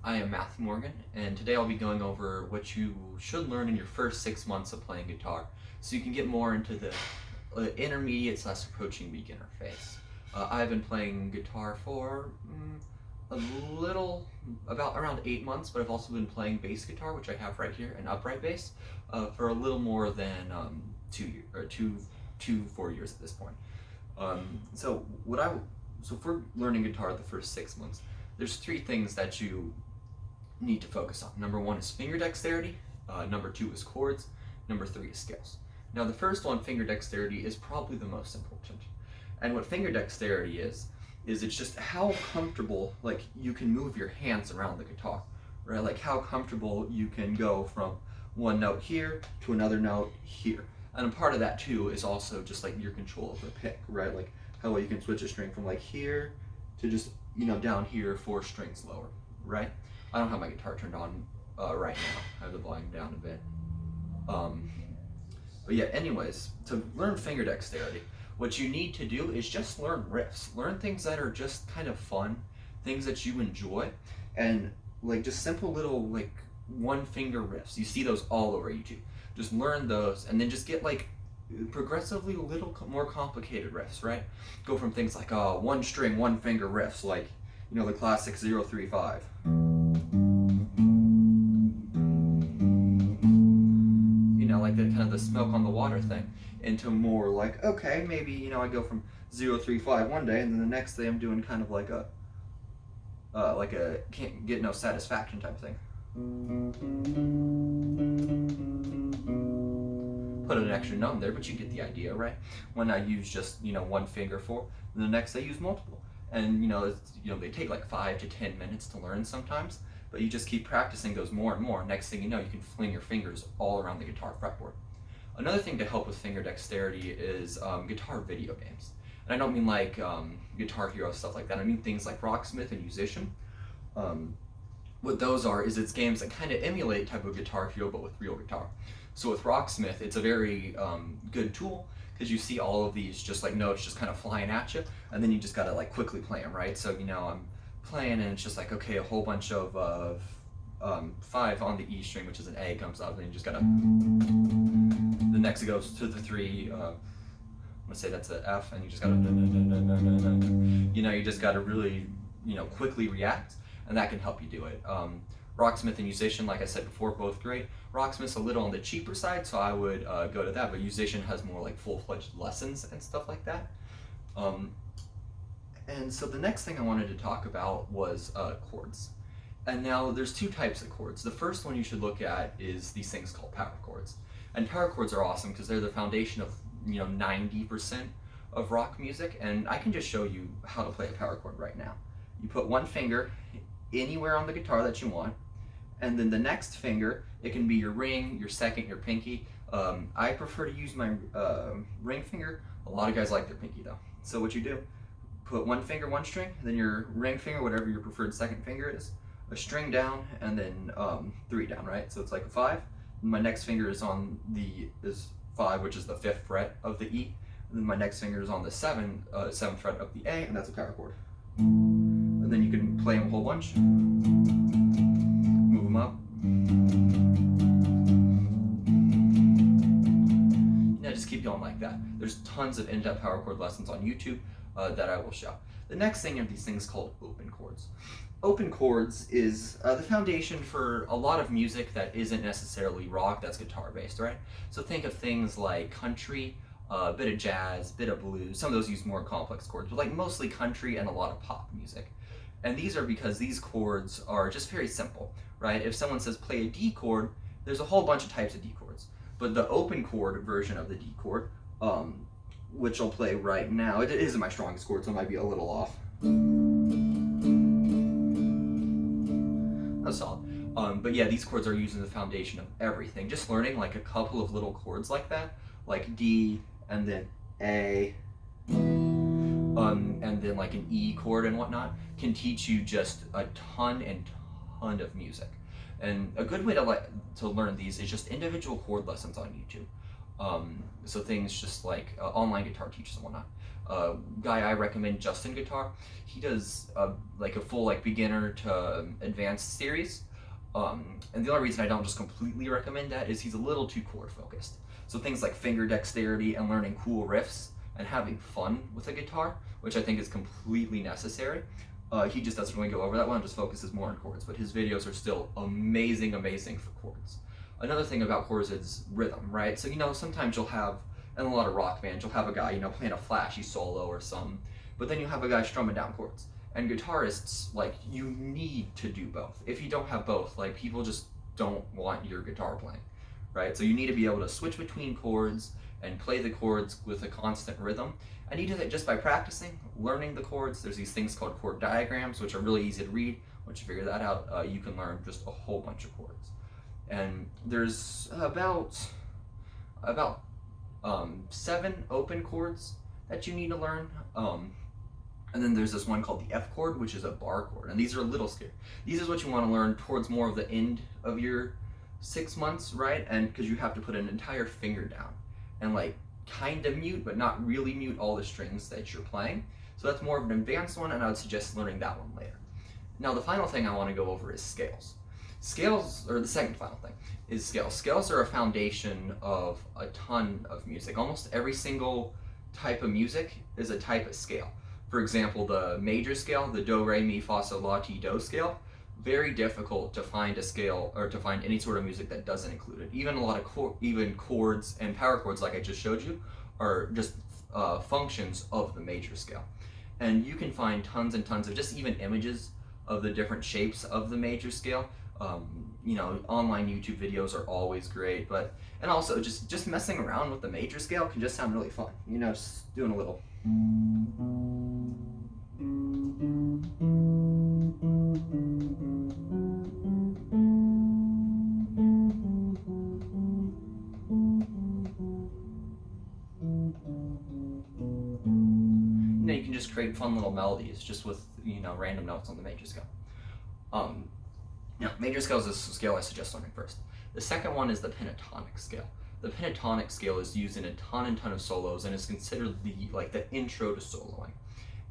I am Matthew Morgan, and today I'll be going over what you should learn in your first 6 months of playing guitar so you can get more into the intermediate / approaching beginner phase. I've been playing guitar for around 8 months, but I've also been playing bass guitar, which I have right here, an upright bass, for a little more than 4 years at this point. So for learning guitar the first 6 months, there's 3 things that you need to focus on. Number 1 is finger dexterity, number 2 is chords, number 3 is scales. Now the first one, finger dexterity, is probably the most important. And what finger dexterity is it's just how comfortable you can move your hands around the guitar, right? Like how comfortable you can go from one note here to another note here. And a part of that too is also just your control of the pick, right? Like how you can switch a string from here to just down here 4 strings lower, right? I don't have my guitar turned on right now. I have the volume down a bit. But yeah, anyways, to learn finger dexterity, what you need to do is just learn riffs. Learn things that are just kind of fun, things that you enjoy, and just simple little one finger riffs. You see those all over YouTube. Just learn those and then just get progressively a little more complicated riffs, right? Go from things like one string, one finger riffs, the classic 0-3-5. Like the kind of the smoke on the water thing, into more okay, maybe I go from 0-3-5 one day, and then the next day I'm doing kind of like a can't get no satisfaction type thing. Put an extra note in there, but you get the idea, right? When I use just one finger for, and the next I use multiple, and they take 5 to 10 minutes to learn sometimes, but you just keep practicing those more and more. Next thing you know, you can fling your fingers all around the guitar fretboard. Another thing to help with finger dexterity is guitar video games. And I don't mean Guitar Hero, stuff like that. I mean things like Rocksmith and Musician. What those are is it's games that kind of emulate type of Guitar Hero, but with real guitar. So with Rocksmith, it's a very good tool, because you see all of these just notes just kind of flying at you, and then you just gotta quickly play them, right? So I'm playing and it's just okay, a whole bunch of 5 on the E string, which is an A, comes up, and you just gotta, the next it goes to the 3, I'm gonna say that's an F, and you just gotta, you just gotta really, quickly react, and that can help you do it. Rocksmith and Musician, like I said before, both great. Rocksmith's a little on the cheaper side, so I would go to that, but Musician has more full-fledged lessons and stuff like that. And so the next thing I wanted to talk about was chords. And now there's 2 types of chords. The first one you should look at is these things called power chords. And power chords are awesome because they're the foundation of 90% of rock music. And I can just show you how to play a power chord right now. You put one finger anywhere on the guitar that you want, and then the next finger, it can be your ring, your second, your pinky. I prefer to use my ring finger. A lot of guys like their pinky though. So what you do, put one finger, one string, then your ring finger, whatever your preferred second finger is, a string down, and then 3 down, right? So it's like a 5. And my next finger is on is 5, which is the 5th fret of the E. And then my next finger is on the 7th fret of the A, and that's a power chord. And then you can play them a whole bunch, move them up. Just keep going like that. There's tons of in-depth power chord lessons on YouTube that I will show. The next thing are these things called open chords. Open chords is the foundation for a lot of music that isn't necessarily rock, that's guitar based, right? So think of things like country, a bit of jazz, bit of blues. Some of those use more complex chords, but mostly country and a lot of pop music. And these are because these chords are just very simple, right? If someone says play a D chord, there's a whole bunch of types of D chords. But the open chord version of the D chord, which I'll play right now, it isn't my strongest chord, so it might be a little off. That's solid. But yeah, these chords are using the foundation of everything. Just learning a couple of little chords like that, like D, and then A, and then an E chord and whatnot, can teach you just a ton of music. And a good way to learn these is just individual chord lessons on YouTube. So things just like online guitar teachers and whatnot. Guy I recommend, Justin Guitar. He does like a full like beginner to advanced series. And the only reason I don't just completely recommend that is he's a little too chord focused. So things like finger dexterity and learning cool riffs and having fun with a guitar, which I think is completely necessary. He just doesn't really go over that one, just focuses more on chords, but his videos are still amazing for chords. Another thing about chords is rhythm, right? So, sometimes you'll have, in a lot of rock bands, you'll have a guy, playing a flashy solo or something, but then you have a guy strumming down chords. And guitarists, like, you need to do both. If you don't have both, like, people just don't want your guitar playing, right? So you need to be able to switch between chords and play the chords with a constant rhythm. And you do that just by practicing, learning the chords. There's these things called chord diagrams, which are really easy to read. Once you figure that out, you can learn just a whole bunch of chords. And there's about 7 open chords that you need to learn. And then there's this one called the F chord, which is a bar chord. And these are a little scary. These is what you want to learn towards more of the end of your 6 months, right? And because you have to put an entire finger down and like kind of mute, but not really mute all the strings that you're playing. So that's more of an advanced one, and I would suggest learning that one later. Now the final thing I want to go over is scales. Scales, or the second final thing, is scales. Scales are a foundation of a ton of music. Almost every single type of music is a type of scale. For example, the major scale, the do, re, mi, fa, sol, la, ti, do scale, very difficult to find a scale or to find any sort of music that doesn't include it. Even a lot of even chords and power chords, like I just showed you, are just functions of the major scale. And you can find tons and tons of just even images of the different shapes of the major scale. Online YouTube videos are always great, and also just messing around with the major scale can just sound really fun. Just doing a little. You can just create fun little melodies just with random notes on the major scale. Now, major scale is a scale I suggest learning first. The second one is the pentatonic scale. The pentatonic scale is used in a ton of solos and is considered the intro to soloing.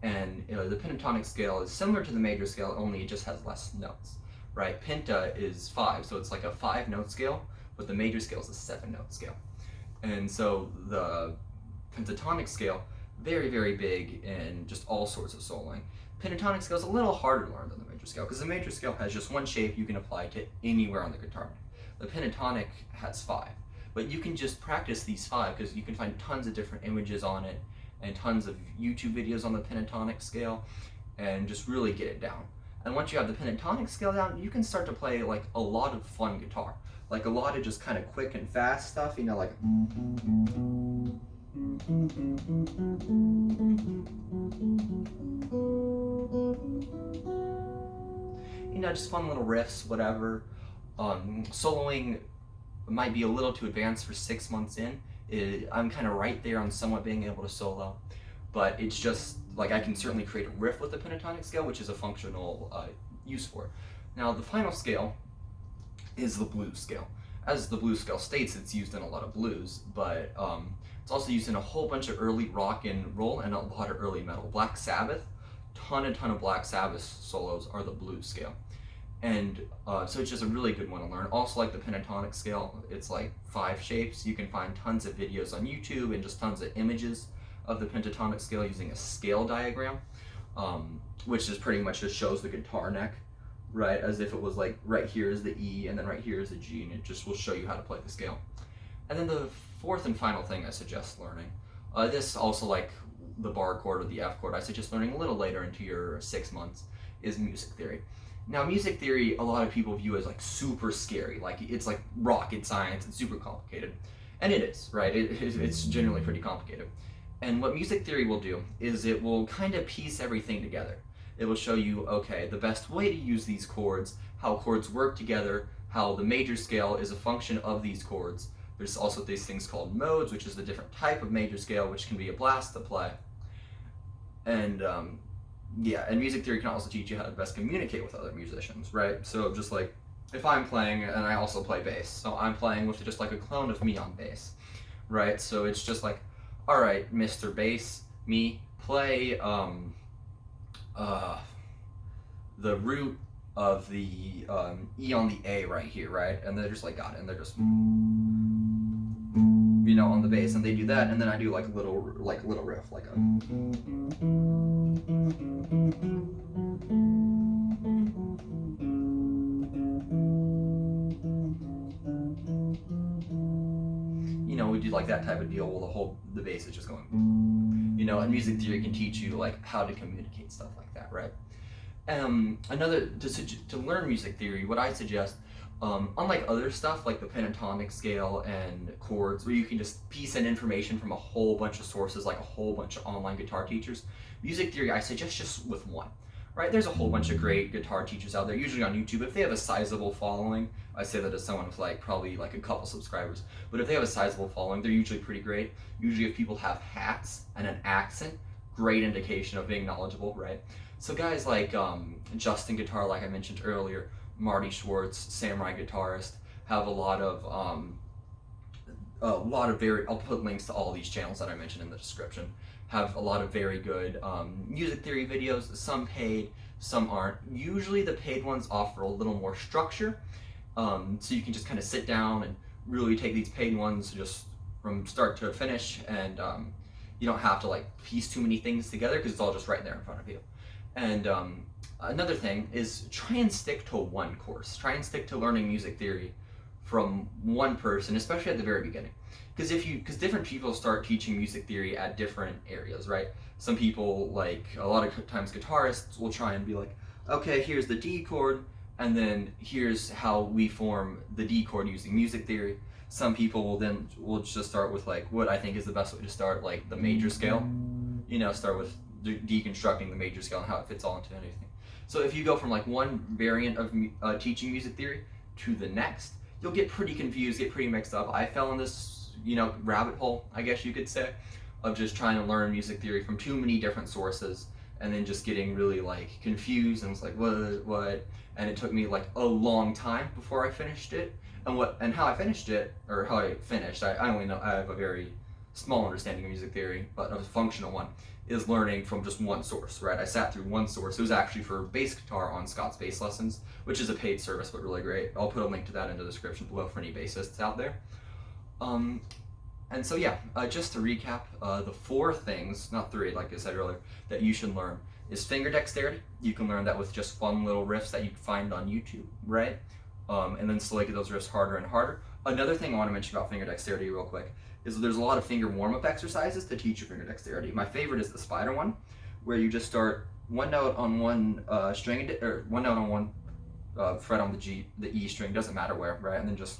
And the pentatonic scale is similar to the major scale, only it just has less notes, right? Penta is 5, so it's like a 5-note scale, but the major scale is a 7-note scale. And so the pentatonic scale, very, very big in just all sorts of soloing. Pentatonic scale is a little harder to learn than the major scale, because the major scale has just one shape you can apply to anywhere on the guitar. The pentatonic has 5, but you can just practice these 5 because you can find tons of different images on it and tons of YouTube videos on the pentatonic scale, and just really get it down. And once you have the pentatonic scale down, you can start to play like a lot of fun guitar, like a lot of just kind of quick and fast stuff, like. Just fun little riffs, whatever. Soloing might be a little too advanced for 6 months in. I'm kind of right there on somewhat being able to solo, but it's just like I can certainly create a riff with the pentatonic scale, which is a functional use for it. Now the final scale is the blues scale. As the blues scale states, it's used in a lot of blues, but it's also used in a whole bunch of early rock and roll and a lot of early metal. Black Sabbath, ton of Black Sabbath solos are the blues scale. And so it's just a really good one to learn. Also, like the pentatonic scale, it's like 5 shapes. You can find tons of videos on YouTube and just tons of images of the pentatonic scale using a scale diagram, which is pretty much just shows the guitar neck, right? As if it was like right here is the E and then right here is the G, and it just will show you how to play the scale. And then the fourth and final thing I suggest learning, this also like the bar chord or the F chord, I suggest learning a little later into your 6 months, is music theory. Now, music theory, a lot of people view as like super scary, like it's like rocket science and super complicated. And it is, right? It's generally pretty complicated. And what music theory will do is it will kind of piece everything together. It will show you, okay, the best way to use these chords, how chords work together, how the major scale is a function of these chords. There's also these things called modes, which is the different type of major scale, which can be a blast to play. And and music theory can also teach you how to best communicate with other musicians, right? So just like if I'm playing, and I also play bass, so I'm playing with just like a clone of me on bass. right? So it's just like, all right, Mr. Bass, me, play the root of the E on the A right here, right? And they're just like, got it, and they're just, you know, on the bass, and they do that, and then I do like little riff, like a, you know, we do like that type of deal where the bass is just going, you know, and music theory can teach you like how to communicate stuff like that, right? To learn music theory, what I suggest, unlike other stuff like the pentatonic scale and chords, where you can just piece in information from a whole bunch of sources, like a whole bunch of online guitar teachers, music theory I suggest just with one. Right? There's a whole bunch of great guitar teachers out there, usually on YouTube. If they have a sizable following, I say that as someone with like probably like a couple subscribers, but if they have a sizable following, they're usually pretty great. Usually if people have hats and an accent, great indication of being knowledgeable, right? So guys like Justin Guitar, like I mentioned earlier, Marty Schwartz, Samurai Guitarist, have a lot of I'll put links to all these channels that I mentioned in the description, have a lot of very good music theory videos, some paid, some aren't. Usually the paid ones offer a little more structure, so you can just kind of sit down and really take these paid ones just from start to finish, and you don't have to like piece too many things together because it's all just right there in front of you. And another thing is try and stick to one course. Try and stick to learning music theory from one person, especially at the very beginning. Because different people start teaching music theory at different areas, right? Some people, like a lot of times guitarists, will try and be like, okay, here's the D chord, and then here's how we form the D chord using music theory. Some people will just start with like what I think is the best way to start, like the major scale. You know, start with deconstructing the major scale and how it fits all into anything. So if you go from like one variant of teaching music theory to the next, you'll get pretty confused, get pretty mixed up. I fell in this, you know, rabbit hole, I guess you could say, of just trying to learn music theory from too many different sources, and then just getting really like confused, and it's like what, and it took me like a long time before I finished it. And how I finished it, or how I finished, I only know, I have a very small understanding of music theory, but a functional one, is learning from just one source, right? I sat through one source. It was actually for bass guitar on Scott's Bass Lessons, which is a paid service, but really great. I'll put a link to that in the description below for any bassists out there. And so yeah, just to recap, the 4 things, not 3, like I said earlier, that you should learn is finger dexterity. You can learn that with just fun little riffs that you can find on YouTube, right? And then slowly get those riffs harder and harder. Another thing I want to mention about finger dexterity real quick is there's a lot of finger warm-up exercises to teach your finger dexterity. My favorite is the spider one, where you just start one note on one string, or one note on one fret on the E string, doesn't matter where, right? And then just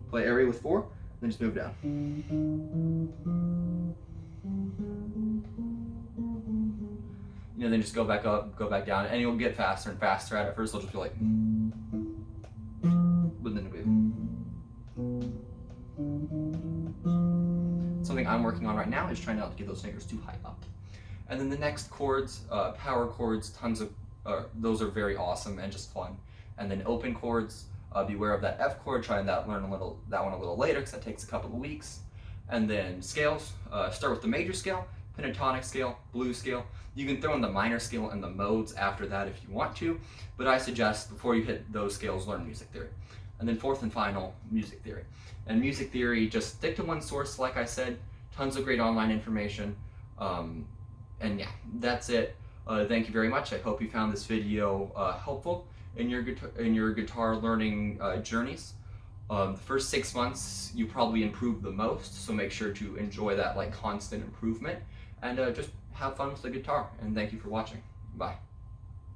play area with 4, then just move down. You know, then just go back up, go back down, and you'll get faster and faster at it. First, it'll just be like, but then it'll be. Something I'm working on right now is trying not to get those fingers too high up. And then the next chords, power chords, tons of, those are very awesome and just fun. And then open chords, beware of that F chord, try and learn that one a little later because that takes a couple of weeks. And then scales, start with the major scale, pentatonic scale, blues scale. You can throw in the minor scale and the modes after that if you want to, but I suggest before you hit those scales, learn music theory. And then 4th and final, music theory. And music theory, just stick to one source, like I said, tons of great online information. And yeah, that's it. Thank you very much. I hope you found this video helpful in your guitar learning journeys. The first 6 months, you probably improve the most, so make sure to enjoy that like constant improvement, and just have fun with the guitar. And thank you for watching. Bye.